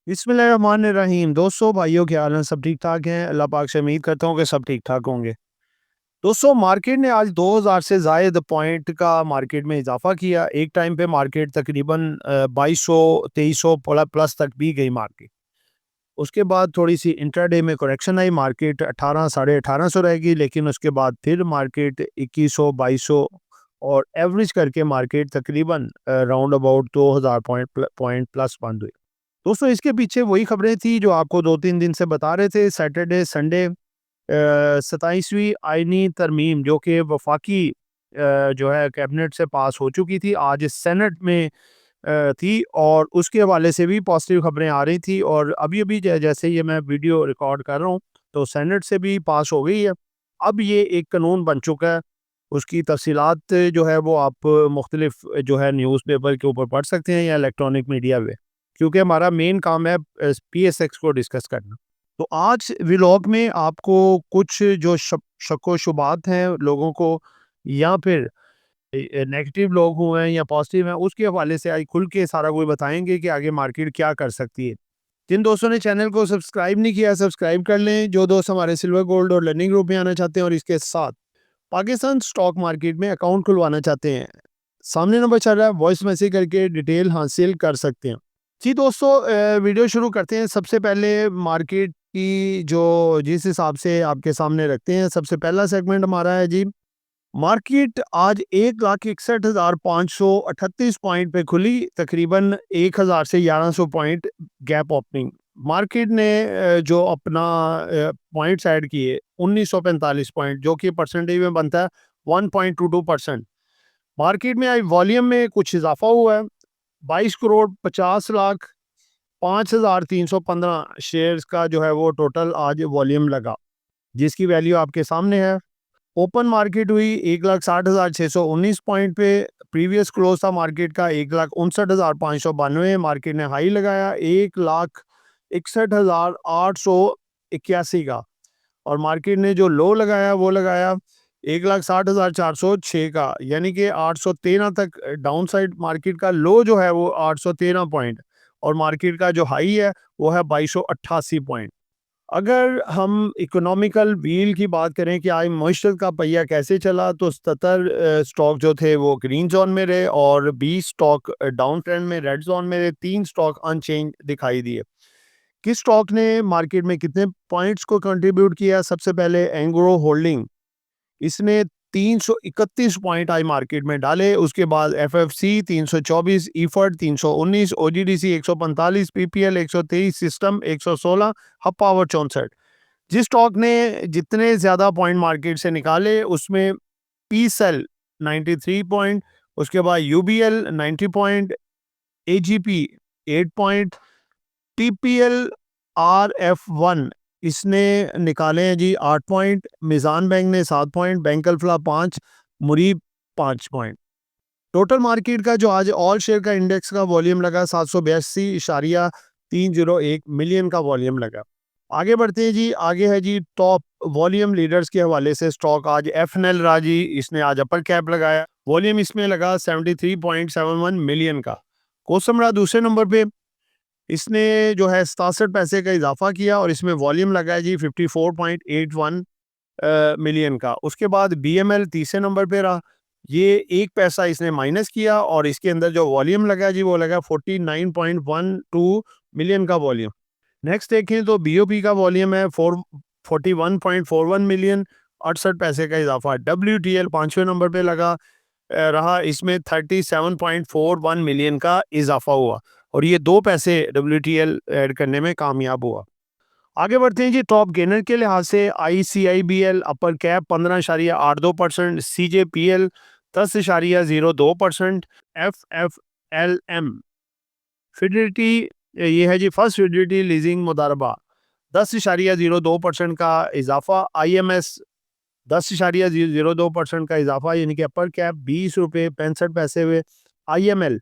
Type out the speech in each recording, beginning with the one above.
बिस्मिल्लाहिर्रहमानिर्रहीम। दोस्तों, भाइयों, क्या हाल है? सब ठीक ठाक हैं? अल्लाह पाक से उम्मीद करता हूँ कि सब ठीक ठाक होंगे। दोस्तों, मार्केट ने आज 2000 से ज़ायद पॉइंट का मार्केट में इजाफा किया। एक टाइम पे मार्केट तकरीबन 2200 2300 प्लस तक भी गई मार्केट। उसके बाद थोड़ी सी इंट्राडे में करेक्शन आई, मार्केट 18 साढ़े 1800 रहेगी, लेकिन उसके बाद फिर मार्केट 2100 2200 और एवरेज करके मार्केट तकरीबन राउंड अबाउट 2000 पॉइंट प्लस बंद हुई। दोस्तों, इसके पीछे वही खबरें थी जो आपको 2-3 दिन से बता रहे थे। सैटरडे, संडे 27वीं आईनी तरमीम जो कि वफाकी जो है कैबिनेट से पास हो चुकी थी, आज सेनेट में थी और उसके हवाले से भी पॉजिटिव खबरें आ रही थी। और अभी-अभी जैसे ये मैं वीडियो रिकॉर्ड कर रहा हूँ, तो सेनेट से भी पास हो गई है। अब ये एक कानून बन चुका है। उसकी तफसीलात जो है वो आप मुख्तलिफ जो है न्यूज़पेपर के ऊपर पढ़ सकते हैं या इलेक्ट्रॉनिक मीडिया पे, क्योंकि हमारा मेन काम है पीएसएक्स को डिस्कस करना। तो आज व्लॉग में आपको कुछ जो शक व शुबात हैं लोगों को, या फिर नेगेटिव लोग हुए हैं या पॉजिटिव हैं, उसके हवाले से आज खुल के सारा कुछ बताएंगे कि आगे मार्केट क्या कर सकती है। जिन दोस्तों ने चैनल को सब्सक्राइब नहीं किया, सब्सक्राइब कर लें। जो दोस्त हमारे सिल्वर गोल्ड और लर्निंग ग्रुप में आना चाहते हैं और इसके साथ पाकिस्तान स्टॉक मार्केट में अकाउंट खुलवाना चाहते हैं, सामने नंबर चल रहा है, वॉइस मैसेज करके डिटेल हासिल कर सकते हैं। जी दोस्तों, वीडियो शुरू करते हैं। सबसे पहले मार्केट की जो जिस हिसाब से आपके सामने रखते हैं, सबसे पहला सेगमेंट हमारा है जी। मार्केट आज 1,61,538 पॉइंट पे खुली, तकरीबन 1000 से 1100 पॉइंट गैप ओपनिंग। मार्केट ने जो अपना पॉइंट्स ऐड किए 1945 पॉइंट, जो कि परसेंटेज में बनता है 1.22%। मार्केट में आज वॉल्यूम में कुछ इजाफा हुआ है। 22,50,05,315 शेयर्स का जो है वो टोटल आज वॉल्यूम लगा, जिसकी वैल्यू आपके सामने है। ओपन मार्केट हुई 1,60,619 पॉइंट पे। प्रीवियस क्लोज था मार्केट का 1,59,592। मार्केट ने हाई लगाया 1,61,881 का, और मार्केट ने जो लो लगाया वो लगाया 1,60,406 का, यानी कि 813 तक डाउन साइड। मार्केट का लो जो है वो 813 पॉइंट और मार्केट का जो हाई है वो है 2288 पॉइंट। अगर हम इकोनॉमिकल व्हील की बात करें कि आज मईशत का पहिया कैसे चला, तो 77 स्टॉक जो थे वो ग्रीन जोन में रहे और 20 स्टॉक डाउन ट्रेंड में रेड जोन में रहे। 3 स्टॉक अनचेंज दिखाई दिए। किस स्टॉक ने मार्केट में कितने पॉइंट्स को कंट्रीब्यूट किया? सबसे पहले एंग्रो होल्डिंग, इसने 331 पॉइंट आई मार्केट में डाले। उसके बाद FFC 324, Efert 319, OGDC 145, PPL 123, system 116, hub power 64। जिस स्टॉक ने जितने ज्यादा पॉइंट मार्केट से निकाले उसमें पी सेल 93 पॉइंट, उसके बाद UBL 90 point, AGP 8 point, TPL RF one इसने निकाले हैं जी 8 पॉइंट, मिजान बैंक ने 7 point, bank Alfalah 5, Mureeb 5 point. Total market का जो आज ऑल शेयर का इंडेक्स का वॉल्यूम लगा 782.301 मिलियन का वॉल्यूम लगा। आगे बढ़ते हैं जी। आगे है जी टॉप वॉल्यूम लीडर्स के हवाले से स्टॉक। आज एफएनएल राजी, इसने आज अपर कैप लगाया, वॉल्यूम इसमें लगा 73.71 मिलियन का। कोसमरा दूसरे नंबर पे, इसने जो है 67 पैसे का इजाफा किया और इसमें वॉल्यूम लगा है जी 54.81 मिलियन का। उसके बाद बीएमएल तीसरे नंबर पे रहा, ये 1 पैसा इसने माइनस किया और इसके अंदर जो वॉल्यूम लगा जी वो लगा 49.12 मिलियन का वॉल्यूम। नेक्स्ट देखें तो बीओपी का वॉल्यूम है 41.41 मिलियन, 68 पैसे का इजाफा। डब्ल्यूटीएल पांचवें नंबर पे लगा रहा, इसमें 37.41 मिलियन का इजाफा हुआ और ये 2 पैसे डब्ल्यूटीएल ऐड करने में कामयाब हुआ। आगे बढ़ते हैं जी। टॉप गेनर के लिहाज से आईसीआईबीएल अपर कैप 15.82%, सीजेपीएल 10.02%, एफएफएलएम फिडेलिटी, ये है जी फर्स्ट फिडेलिटी लीजिंग मुदारबा 10.02% का इजाफा। आईएमएस 10.02% का इजाफा, यानी कि अपर कैप 20 रुपये 65 पैसे हुए। आईएमएल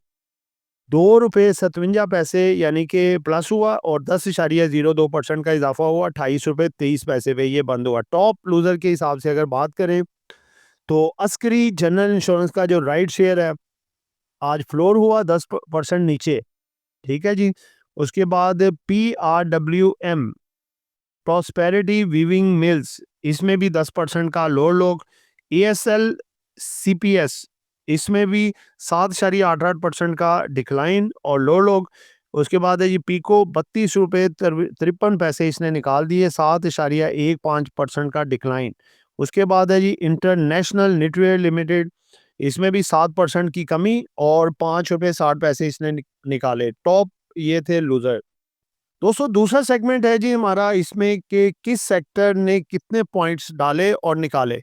2 रुपये 57 पैसे यानी कि प्लस हुआ और 10.02% का इजाफा हुआ, 28 रुपये 30 पैसे पे ये बंद हुआ। टॉप लूजर के हिसाब से अगर बात करें तो अस्करी जनरल इंश्योरेंस का जो राइट शेयर है आज फ्लोर हुआ 10% नीचे, ठीक है जी। उसके बाद PRWM प्रॉस्पेरिटी वीविंग मिल्स, इसमें भी 10% का लोअर लोग। ASL CPS, इसमें भी 7.88% का डिक्लाइन और लोअर लोग। उसके बाद है जी पीको, 32 रुपये 53 पैसे इसने निकाल दिए, 7.15% का डिक्लाइन। उसके बाद है जी इंटरनेशनल निटवेयर लिमिटेड, इसमें भी 7% की कमी और 5 रुपये 60 पैसे इसने निकाले। टॉप ये थे लूजर। दोस्तों दूसरा सेगमेंट है जी हमारा इसमें कि किस सेक्टर ने कितने पॉइंट्स डाले और निकाले।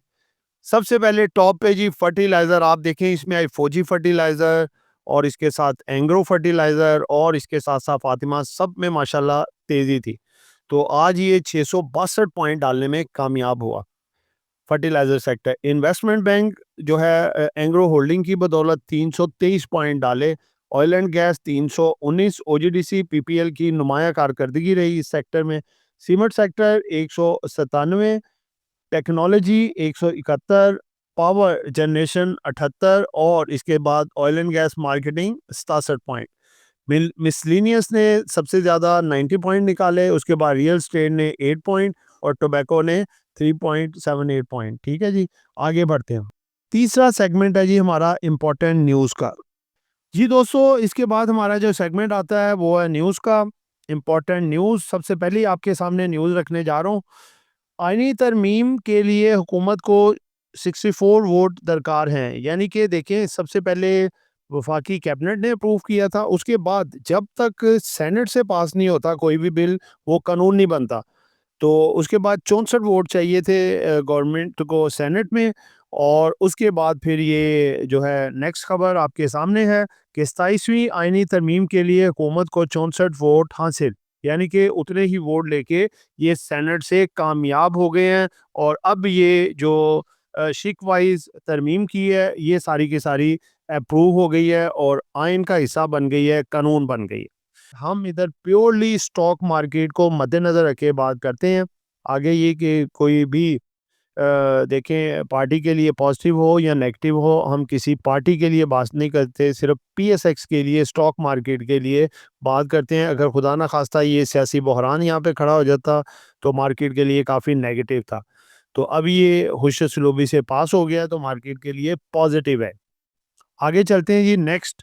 सबसे पहले टॉप पे जी फर्टिलाइजर, आप देखें इसमें आई फौजी फर्टिलाइजर और इसके साथ एंग्रो फर्टिलाइजर और इसके साथ साथ फातिमा, सब में माशाल्लाह तेजी थी। तो आज ये 662 पॉइंट डालने में कामयाब हुआ फर्टिलाइजर सेक्टर। इन्वेस्टमेंट बैंक जो है एंग्रो होल्डिंग की बदौलत 323 पॉइंट डाले। Oil and gas 319, OGDC PPL की नुमाया कारकर्दगी रही इस सेक्टर में। Cement sector 197, technology 171, power generation 78 और इसके बाद oil and gas marketing 67 point. Miscellaneous ने सबसे ज़्यादा 90 पॉइंट निकाले। उसके बाद रियल स्टेट ने 8 पॉइंट और टोबैको ने 3.78 पॉइंट। ठीक है जी, आगे बढ़ते हैं। तीसरा सेगमेंट है जी हमारा इम्पोर्टेंट न्यूज़ का। जी दोस्तों, इसके बाद हमारा जो सेगमेंट आता है वो है न्यूज़ का। इम्पोर्टेंट न्यूज़, सबसे पहले आपके सामने न्यूज़ रखने जा रहा हूँ। आईनी तरमीम के लिए हुकूमत को 64 वोट दरकार हैं। यानी कि देखें, सबसे पहले वफाकी कैबिनेट ने अप्रूव किया था, उसके बाद जब तक सेनेट से पास नहीं होता कोई भी बिल, वो कानून नहीं बनता। तो उसके बाद 64 वोट चाहिए थे गवर्नमेंट को सेनेट में। और उसके बाद फिर ये जो है नेक्स्ट खबर आपके सामने है कि 27वीं आईनी तरमीम के लिए हुकूमत को 64 वोट हासिल, यानी कि उतने ही वोट लेके ये सेनेट से कामयाब हो गए हैं। और अब ये जो शिक वाइज तरमीम की है, ये सारी की सारी अप्रूव हो गई है और आइन का हिस्सा बन गई है, कानून बन गई है। हम इधर प्योरली स्टॉक मार्केट को मद्देनजर रखे बात करते हैं। आगे ये कि कोई भी देखें पार्टी के लिए पॉजिटिव हो या नेगेटिव हो, हम किसी पार्टी के लिए बात नहीं करते, सिर्फ पीएसएक्स के लिए, स्टॉक मार्केट के लिए बात करते हैं। अगर खुदा ना खास्ता ये सियासी बहरान यहाँ पे खड़ा हो जाता तो मार्केट के लिए काफ़ी नेगेटिव था। तो अब ये हुश सलूबी से पास हो गया तो मार्केट के लिए पॉजिटिव है। आगे चलते हैं जी। नेक्स्ट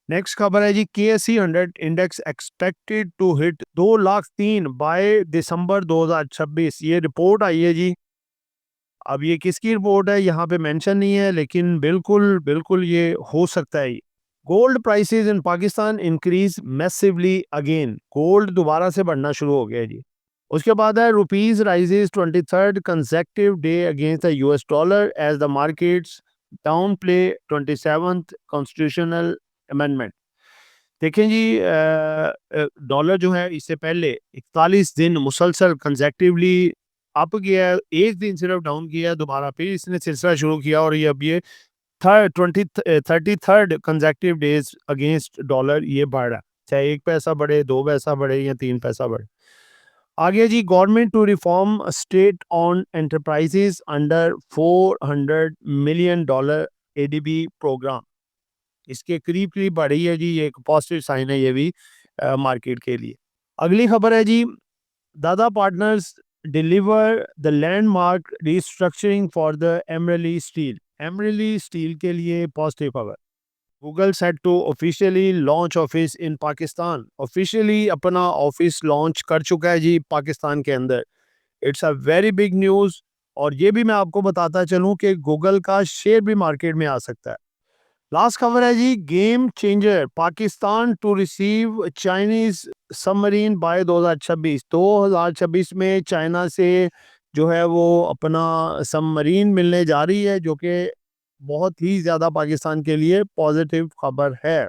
नेक्स्ट खबर है जी, KSE 100 index expected to hit 2,03,000 by December 2026। ये रिपोर्ट आई है जी। अब ये किसकी रिपोर्ट है यहाँ पे मेंशन नहीं है, लेकिन बिल्कुल बिल्कुल ये हो सकता है। Gold prices in Pakistan increase massively again, gold दोबारा से बढ़ना शुरू हो गया जी। उसके बाद है rupees rises 23rd consecutive day against the US dollar as the markets downplay 27th constitutional amendment. देखें जी, डॉलर जो है इससे पहले 41 दिन मुसलसल कंसेक्टिवली अप गया है, एक दिन सिर्फ डाउन किया है, दोबारा फिर इसने सिलसिला शुरू किया और ये अब ये 33rd consecutive days against dollar ये बढ़ रहा है। चाहे 1 पैसा बढ़े, 2 पैसा बढ़े या 3 पैसा बढ़े। आगे जी, government to reform state owned enterprises under $400 million ADB program, इसके करीब करीब बढ़ रही है जी। ये एक पॉजिटिव साइन है ये भी मार्केट के लिए। अगली खबर है जी, दादा partners deliver the landmark restructuring for the एमरली स्टील। एमरली स्टील के लिए पॉजिटिव खबर। Google set to officially launch office in Pakistan, officially अपना ऑफिस लॉन्च कर चुका है जी पाकिस्तान के अंदर। It's a very big news. और ये भी मैं आपको बताता चलूं कि गूगल का शेयर भी मार्केट में आ सकता है। लास्ट खबर है जी, game changer, Pakistan to receive Chinese submarine by 2026। 2026 में चाइना से जो है वो अपना सबमरीन मिलने जा रही है, जो कि बहुत ही ज़्यादा पाकिस्तान के लिए पॉजिटिव खबर है।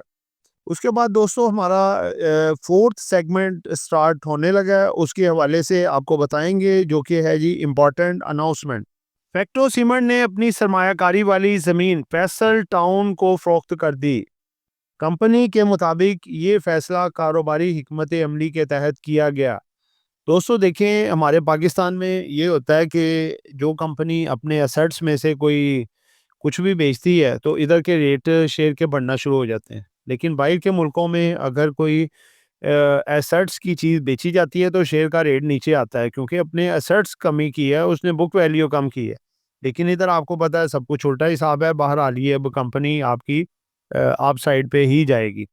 उसके बाद दोस्तों हमारा फोर्थ सेगमेंट स्टार्ट होने लगा है, उसके हवाले से आपको बताएंगे, जो कि है जी इम्पोर्टेंट अनाउंसमेंट। फैक्टो सीमेंट ने अपनी सरमायाकारी वाली ज़मीन फैसल टाउन को फ़रोख्त कर दी। कंपनी के मुताबिक ये फ़ैसला कारोबारी हिकमत अमली के तहत किया गया। दोस्तों देखें, हमारे पाकिस्तान में ये होता है कि जो कंपनी अपने असेट्स में से कोई कुछ भी बेचती है तो इधर के रेट शेयर के बढ़ना शुरू हो जाते हैं। लेकिन बाहर के मुल्कों में अगर कोई एसेट्स की चीज़ बेची जाती है तो शेयर का रेट नीचे आता है, क्योंकि अपने एसेट्स कमी की है, उसने बुक वैल्यू कम की है। लेकिन इधर आपको पता है सब कुछ उल्टा हिसाब है, बहरहाल ये अब कंपनी आपकी अप साइड पे ही जाएगी।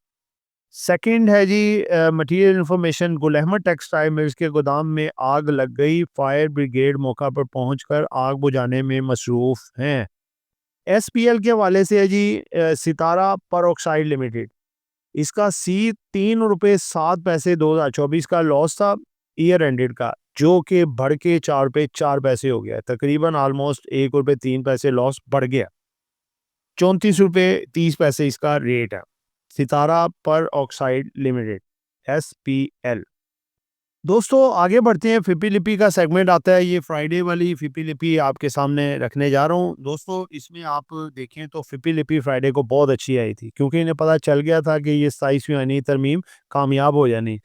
सेकंड है जी material information, Gul Ahmed textile mills के गोदाम में आग लग गई, फायर ब्रिगेड मौका पर पहुंचकर आग बुझाने में मसरूफ हैं। एसपीएल के हवाले से है जी सितारा पर लिमिटेड, इसका सी 3 रुपये 7 पैसे 2024 का लॉस था, ईयर एंडेड का, जो कि बढ़ के 4 रुपये 4 पैसे हो गया है। तकरीबन ऑलमोस्ट 1 रुपये 3 पैसे लॉस बढ़ गया। 34 रुपये 30 पैसे इसका रेट है। सितारा पर ऑक्साइड लिमिटेड, एसपीएल। दोस्तों आगे बढ़ते हैं, फिपी लिपि का सेगमेंट आता है। ये फ्राइडे वाली फिपी लिपि आपके सामने रखने जा रहा हूँ। दोस्तों इसमें आप देखें तो फिपी लिपि फ्राइडे को बहुत अच्छी आई थी, क्योंकि इन्हें पता चल गया था कि ये 27वीं आईनी तरमीम कामयाब हो जानी।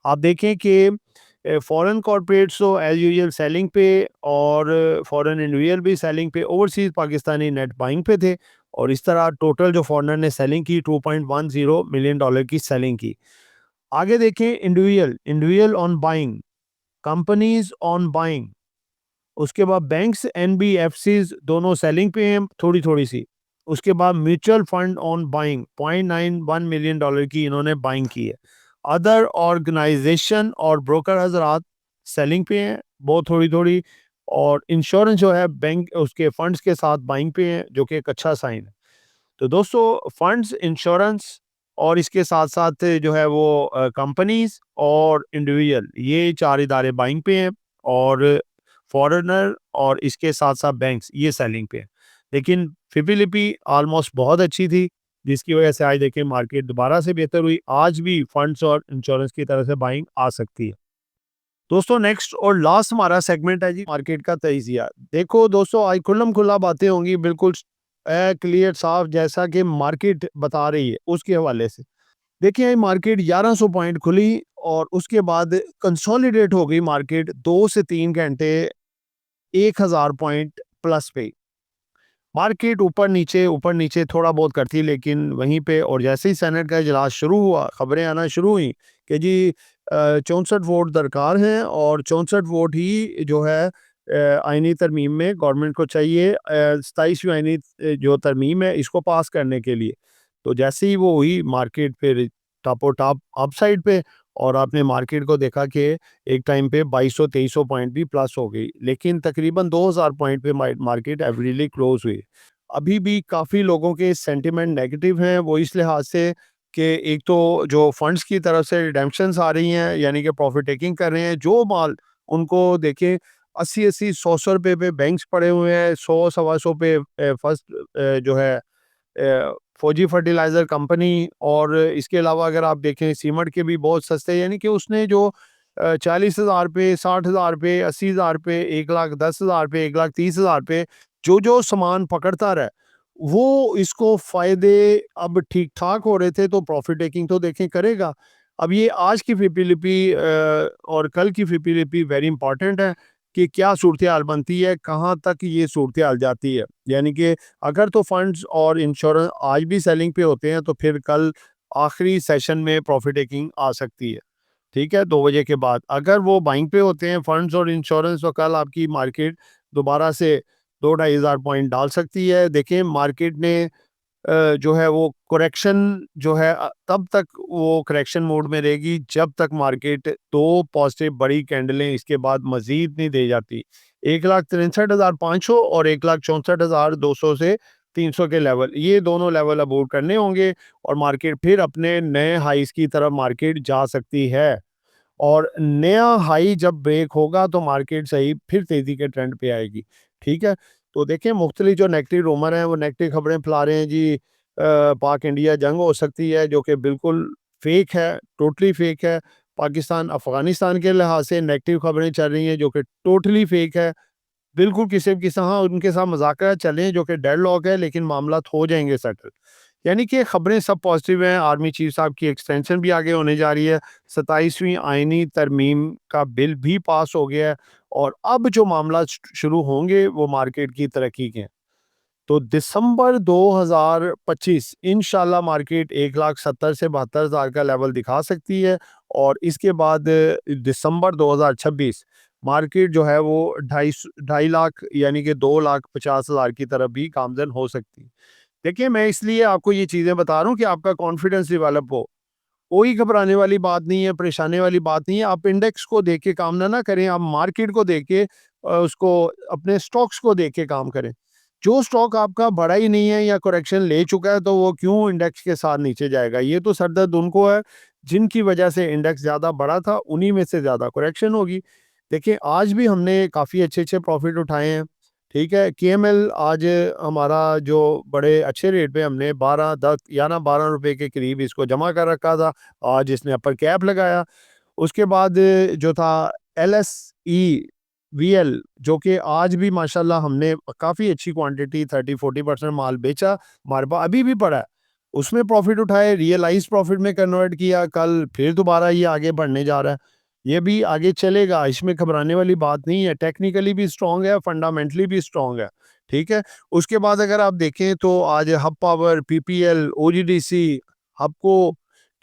आप देखें कि फॉरेन कॉर्पोरेट्स तो एज यूजुअल सेलिंग पे, और फॉरेन इंडिविजुअल भी सेलिंग पे, ओवरसीज पाकिस्तानी नेट बाइंग पे थे। और इस तरह टोटल जो फॉरेनर ने सेलिंग की, $2.10 मिलियन की सेलिंग की। आगे देखें individual individual on buying, companies on buying, उसके बाद बैंक्स एनबीएफसीज दोनों सेलिंग पे हैं थोड़ी थोड़ी सी। उसके बाद mutual fund on buying, $0.91 million की इन्होंने बाइंग की है। अदर ऑर्गेनाइजेशन और ब्रोकर हजरात सेलिंग पे हैं बहुत थोड़ी थोड़ी। और इंश्योरेंस जो है बैंक उसके फंड्स के साथ बाइंग पे हैं, जो कि एक अच्छा साइन है। तो दोस्तों फंड्स, इंश्योरेंस और इसके साथ-साथ जो है वो कंपनीज़ और इंडिविजुअल, ये 4 इदारे बाइंग पे हैं, और फॉरेनर और इसके साथ-साथ बैंक्स ये सेलिंग पे हैं। लेकिन फिपी-लिपि ऑलमोस्ट बहुत अच्छी थी, जिसकी वजह से आज देखिए मार्केट दोबारा से बेहतर हुई। आज भी फंड्स और इंश्योरेंस की तरफ से बाइंग आ सकती है। दोस्तों नेक्स्ट और लास्ट हमारा सेगमेंट है जी मार्केट का तजिया। देखो दोस्तों आज खुल्लम खुल्ला बातें होंगी, बिल्कुल क्लियर साफ, जैसा कि मार्केट बता रही है उसके हवाले से। देखिए मार्केट 1100 पॉइंट खुली और उसके बाद कंसोलिडेट हो गई मार्केट 2 से 3 घंटे 1000 पॉइंट प्लस पे। मार्केट ऊपर नीचे थोड़ा बहुत करती, लेकिन वहीं पे, और जैसे ही सेनेट का इजलास शुरू हुआ, खबरें आना शुरू हुई कि जी 64 वोट दरकार हैं, और 64 वोट ही जो है आईनी तरमीम में गवर्नमेंट को चाहिए, 27वीं आईनी जो तरमीम है इसको पास करने के लिए। तो जैसे ही वो हुई मार्केट फिर टॉपो टॉप अपसाइड पे, और आपने मार्केट को देखा कि एक टाइम पे 2200-2300 पॉइंट भी प्लस हो गई, लेकिन तकरीबन 2000 पॉइंट पे मार्केट एवरेजली क्लोज हुई। अभी भी काफ़ी लोगों के सेंटिमेंट नेगेटिव हैं, वो इस लिहाज से कि एक तो जो फंड्स की तरफ से रिडेम्पशंस आ रही हैं, यानी कि प्रॉफिट टेकिंग कर रहे हैं, जो माल उनको देखें 80-80 100-100 रुपए पे बैंक्स पड़े हुए हैं, 100 सवा सौ पे फर्स्ट जो है फौजी फर्टिलाइज़र कंपनी, और इसके अलावा अगर आप देखें सीमेंट के भी बहुत सस्ते, यानी कि उसने जो 40,000 पे, 60,000 पे, 80,000 पे, 1,10,000 पे, 1,30,000 पे जो सामान पकड़ता रहा, वो इसको फ़ायदे अब ठीक-ठाक हो रहे थे, तो प्रॉफ़िट टेकिंग तो देखें करेगा। अब ये आज की फिपी-लिपि और कल की फिपी-लिपि वेरी इंपॉर्टेंट है कि क्या सूरत-ए-हाल बनती है, कहाँ तक ये सूरत-ए-हाल जाती है। यानी कि अगर तो फंड्स और इंश्योरेंस आज भी सेलिंग पे होते हैं, तो फिर कल आखिरी सेशन में प्रॉफ़िट टेकिंग आ सकती है। ठीक है, 2 बजे के बाद। अगर वो बाइंग पे होते हैं फंड्स और इंश्योरेंस, तो कल आपकी मार्केट दोबारा से 2 ढाई हज़ार पॉइंट डाल सकती है। देखिए मार्केट ने जो है वो करेक्शन जो है तब तक वो करेक्शन मोड में रहेगी जब तक मार्केट 2 पॉजिटिव बड़ी कैंडलें इसके बाद मज़ीद नहीं दे जाती। 1,63,500 और 1,64,200 से 300 के लेवल, ये दोनों लेवल अबोव करने होंगे, और मार्केट फिर अपने नए हाईज़ की तरफ मार्केट जा सकती है। और नया हाई जब ब्रेक होगा तो मार्केट सही फिर तेज़ी के ट्रेंड पे आएगी। ठीक है? तो देखिए मुख्तलिफ जो नेगेटिव रूमर हैं वो नेगेटिव खबरें फैला रहे हैं जी, पाक इंडिया जंग हो सकती है, जो कि बिल्कुल फ़ेक है, टोटली फ़ेक है। पाकिस्तान अफ़गानिस्तान के लिहाज से नेगेटिव खबरें चल रही हैं, जो कि टोटली फ़ेक है। बिल्कुल किसी के साथ, हाँ, उनके साथ मुज़ाकरा चलें जो कि डेडलॉक है, लेकिन मामला हो जाएँगे सेटल। यानी कि खबरें सब पॉजिटिव हैं। आर्मी चीफ साहब की एक्सटेंशन भी आगे होने जा रही है। 27वीं आईनी तरमीम का बिल भी पास हो गया है, और अब जो मामला शुरू होंगे वो मार्केट की तरक्की के हैं। तो दिसंबर 2025 इंशाल्लाह मार्केट 1,70,000 से 72,000 का लेवल दिखा सकती है और इसके बाद दिसंबर 2026 मार्केट जो है वो 2.5 लाख यानी कि 2,50,000 की तरफ भी गामज़न हो सकती है। देखिए, मैं इसलिए आपको ये चीज़ें बता रहा हूँ कि आपका कॉन्फिडेंस डेवलप हो। कोई घबराने वाली बात नहीं है, परेशानी वाली बात नहीं है। आप इंडेक्स को देख के काम ना करें, आप मार्केट को देख के उसको अपने स्टॉक्स को देख के काम करें। जो स्टॉक आपका बढ़ा ही नहीं है या करेक्शन ले चुका है, तो वो क्यों इंडेक्स के साथ नीचे जाएगा? ये तो सरदर्द उनको है, जिनकी वजह से इंडेक्स ज़्यादा बढ़ा था, उन्हीं में से ज़्यादा करेक्शन होगी। देखिए, आज भी हमने काफ़ी अच्छे-अच्छे प्रॉफ़िट उठाए हैं, ठीक है? केएमएल आज हमारा जो बड़े अच्छे रेट पे हमने 12, 10 या ना ₹12 के करीब इसको जमा कर रखा था। आज इसने अपर कैप लगाया। उसके बाद जो था एलएसई वीएल, जो कि आज भी माशाल्लाह हमने काफ़ी अच्छी क्वांटिटी 30-40% माल बेचा, हमारे पास अभी भी पड़ा है। उसमें प्रॉफ़िट उठाए, रियलाइज़ प्रॉफ़िट में कन्वर्ट किया, कल फिर दोबारा ये आगे बढ़ने जा रहा है। ये भी आगे चलेगा, इसमें घबराने वाली बात नहीं है। टेक्निकली भी स्ट्रॉन्ग है, फंडामेंटली भी स्ट्रॉन्ग है, ठीक है? उसके बाद अगर आप देखें तो आज हब पावर, पीपीएल, ओजीडीसी, हबको,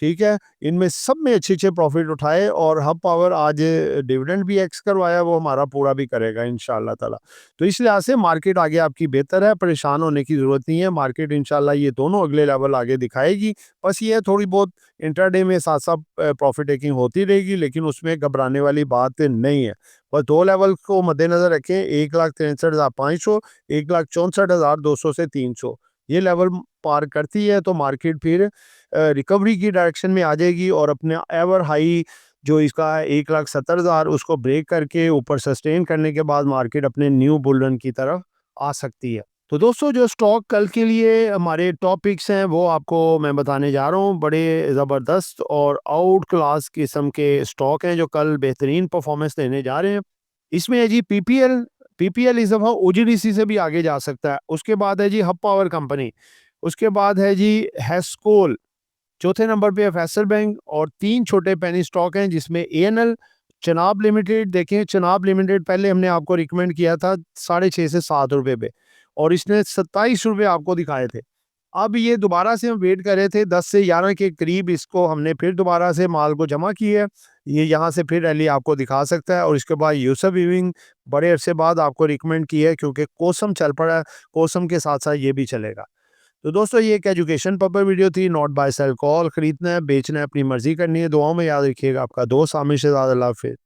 ठीक है? इनमें सब में अच्छे-अच्छे प्रॉफ़िट उठाए और हब पावर आज डिविडेंड भी एक्स करवाया, वो हमारा पूरा भी करेगा इंशाअल्लाह ताला। तो इस लिहाज से मार्केट आगे आपकी बेहतर है, परेशान होने की ज़रूरत नहीं है। मार्केट इंशाअल्लाह ये दोनों अगले लेवल आगे दिखाएगी। बस ये है थोड़ी बहुत इंट्राडे में साथ-साथ प्रॉफ़िट टेकिंग होती रहेगी, लेकिन उसमें घबराने वाली बात नहीं है। बस 2 लेवल को मद्देनज़र रखें, 1,63,500, 1,64,200 से 300। ये लेवल पार करती है तो मार्केट फिर रिकवरी की डायरेक्शन में आ जाएगी और अपने एवर हाई जो इसका है 1,70,000 उसको ब्रेक करके ऊपर सस्टेन करने के बाद मार्केट अपने न्यू बुल रन की तरफ आ सकती है। तो दोस्तों, जो स्टॉक कल के लिए हमारे टॉप पिक्स हैं वो आपको मैं बताने जा रहा हूँ। बड़े ज़बरदस्त और आउट क्लास किस्म के स्टॉक हैं जो कल बेहतरीन परफॉर्मेंस देने जा रहे हैं। इसमें है जी पीपीएल। पीपीएल इस दफ़ा ओजीडीसी से भी आगे जा सकता है। उसके बाद है जी हब पावर कंपनी। उसके बाद है जी हेस्कोल। चौथे नंबर पे है फैसल बैंक और 3 छोटे पेनी स्टॉक हैं जिसमें एएनएल, चनाब लिमिटेड। देखें, चनाब लिमिटेड पहले हमने आपको रिकमेंड किया था 6.5 से ₹7 पे और इसने ₹27 आपको दिखाए थे। अब ये दोबारा से हम वेट कर रहे थे 10 से 11 के करीब, इसको हमने फिर दोबारा से माल को जमा किया है। ये यहाँ से फिर रैली आपको दिखा सकता है और इसके बाद यूसुफ वीविंग बड़े अरसे बाद आपको रिकमेंड किया है क्योंकि कोसम चल पड़ा है, कोसम के साथ-साथ ये भी चलेगा। तो दोस्तों, ये एक एजुकेशन पर्पस वीडियो थी, नॉट बाय सेल कॉल। खरीदना है, बेचना है, अपनी मर्जी करनी है। दुआओं में याद रखिएगा। आपका दोस्त आमिर शहजाद। अल्लाह हाफ़िज़।